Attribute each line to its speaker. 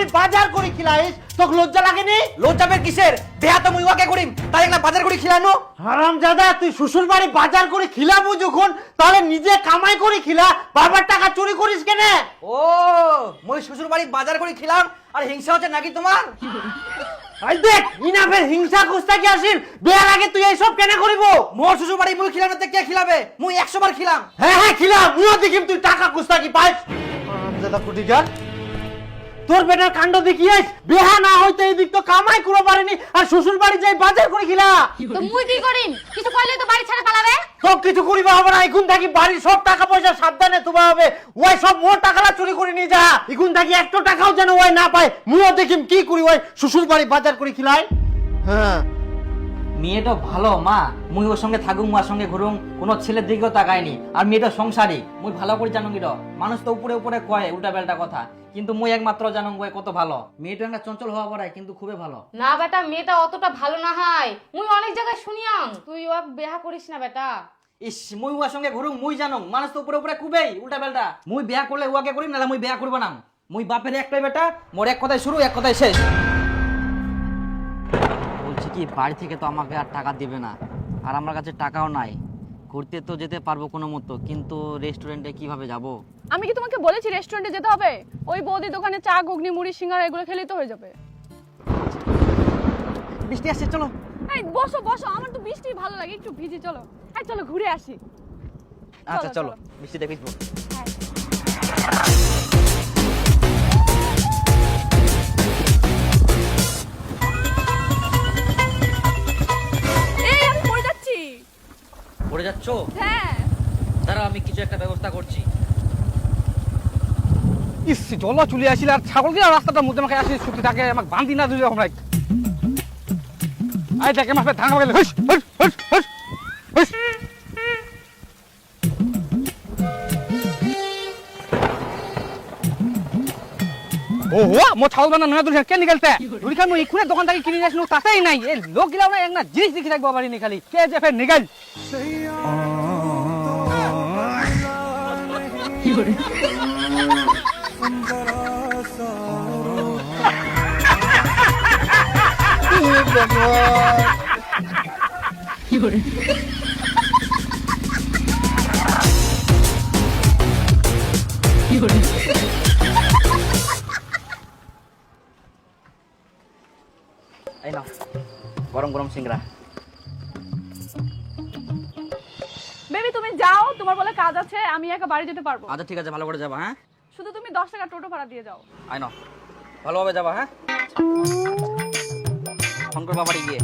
Speaker 1: বাড়ি বাজার করে খিলাইস তোকে লজ্জা লাগেনি?
Speaker 2: লজ্জা পের কিসের? বেহা তো মুই ওয়াকে করিম, তাই না বাজার করে খিলানো?
Speaker 1: হারামজাদা, তুই শ্বশুর বাড়ি বাজার করে খিলাবো যখন, তাহলে নিজে কামাই করে খিলা, বাবার টাকা চুরি করিস কেন?
Speaker 2: ও মুই শ্বশুর বাড়ি বাজার করে খিলাম আর হিংসা হচ্ছে নাকি তোমার?
Speaker 1: আই দেখ ইনাফের হিংসা কুস্তা কি আসিল, বিয়ার আগে তুই এইসব কেন করিব?
Speaker 2: মোর শ্বশুর বাড়ি মুই খিলানোতে কে খিলাবে? মুই 100 বার খিলাম।
Speaker 1: হ্যাঁ হ্যাঁ খিলা, মুও দেখিম তুই টাকা কুস্তা কি পাইস। হারামজাদা কুটিকার, তোর বেটার কাণ্ড দেখিয়েস, বিহা না হইতে এই দিক তো কামাই করে পারেনি আর শ্বশুর বাড়ি যাই বাজার করে খিলা।
Speaker 3: তো মুই কি করিম? কিছু কইলে তো বাড়ি ছেড়ে পালাবে।
Speaker 1: সব কিছু করিবা হবে না, এখন থাকি বাড়ির সব টাকা পয়সা সাবধানে তোবা হবে। ওই সব মোর টাকালা চুরি করে নিয়ে যা, এখন থাকি একটা টাকাও যেন ওই না পায়। মুও দেখিম কি করি ওই শ্বশুর বাড়ি বাজার করে খিলাই। হ্যাঁ
Speaker 2: মেয়েটা ভালো মা, মুই ওর সঙ্গে থাকুম, ওর সঙ্গে ঘুরুম, কোনো ছেলের দিকেও তাকায়নি। আর মেয়েটা সংসারী, মুই ভালো করে জানুম গির। মানুষ তো উপরে উপরে কয় উল্টা পাল্টা কথা, কিন্তু মুই একমাত্র জানুম গো কত ভালো। মেয়েটা একটা চঞ্চল হওয়া পড়ায় কিন্তু খুবই ভালো।
Speaker 3: না বেটা, মেয়েটা অতটা ভালো না হয়, মুই অনেক জায়গায় শুনিয়াম। তুই ও বিয়া করিস না বেটা।
Speaker 2: ইস, মুই ওর সঙ্গে ঘুরুম, মুই জানুম মানুষ তো উপরে উপরে খুবই উল্টা পাল্টা। মুই বিয়া করলে ওয়াকে করিম, নাহলে মুই বিয়া করব না। মুই বাপের একটাই বেটা, মোর এক কথায় শুরু এক কথায় শেষ। বলছি কি, বাড়ি থেকে তো আমাকে আর টাকা দিবে না, আর আমার কাছে টাকাও নাই। ঘুরতে তো যেতে পারবো কোনো মতো, কিন্তু রেস্টুরেন্টে কিভাবে যাব?
Speaker 4: আমি কি তোমাকে বলেছি রেস্টুরেন্টে যেতে হবে? ওই বৌদি দোকানে চা, ঘুগনি, মুড়ি, সিঙ্গারা এগুলো খেলেই তো হয়ে যাবে।
Speaker 2: বৃষ্টি আসছে, চলো।
Speaker 4: এই বসো বসো, আমার তো বৃষ্টি ভালো লাগে, একটু ভিজি। চলো এই চলো ঘুরে আসি।
Speaker 2: আচ্ছা
Speaker 4: চলো,
Speaker 2: চলো, বৃষ্টিতে ভিজবো।
Speaker 4: হ্যাঁ। এই আমি পড়ে যাচ্ছি।
Speaker 2: পড়ে যাচ্ছ?
Speaker 4: হ্যাঁ।
Speaker 2: দাঁড়াও, আমি কিছু একটা ব্যবস্থা করছি।
Speaker 5: ইস, জল চলে আসিল আর ছাগলকে রাস্তাটার মধ্যে আমাকে আসি ছুটি থাকে, আমাকে বান্ধি না দিলে আমরা আই দেখে মাপে ধান গেলে হস হস হস হস হস। ওহো মো ছাগল বানা নয়া দুরিয়া কে নিকালতে দুরিখান মো ইখুনে দোকান থেকে কিনে আসলো তাতেই নাই। এই লোক গিলাও না এক না জিনিস দেখি থাকবো বাড়ি নি খালি কে যে ফের নিকাল। কি করে কি করে কি করে
Speaker 2: এই নাও গরম গরম সিংড়া।
Speaker 4: বেবি তুমি যাও, তোমার বলে কাজ আছে, আমি একা বাড়ি যেতে পারবো।
Speaker 2: আচ্ছা ঠিক আছে, ভালো করে যাবা। হ্যাঁ
Speaker 4: শুধু তুমি 10 টাকা টোটো ভাড়া দিয়ে যাও।
Speaker 2: আই নাও, ভালোভাবে যাবা। হ্যাঁ ফোন করবা বাড়ি গিয়ে।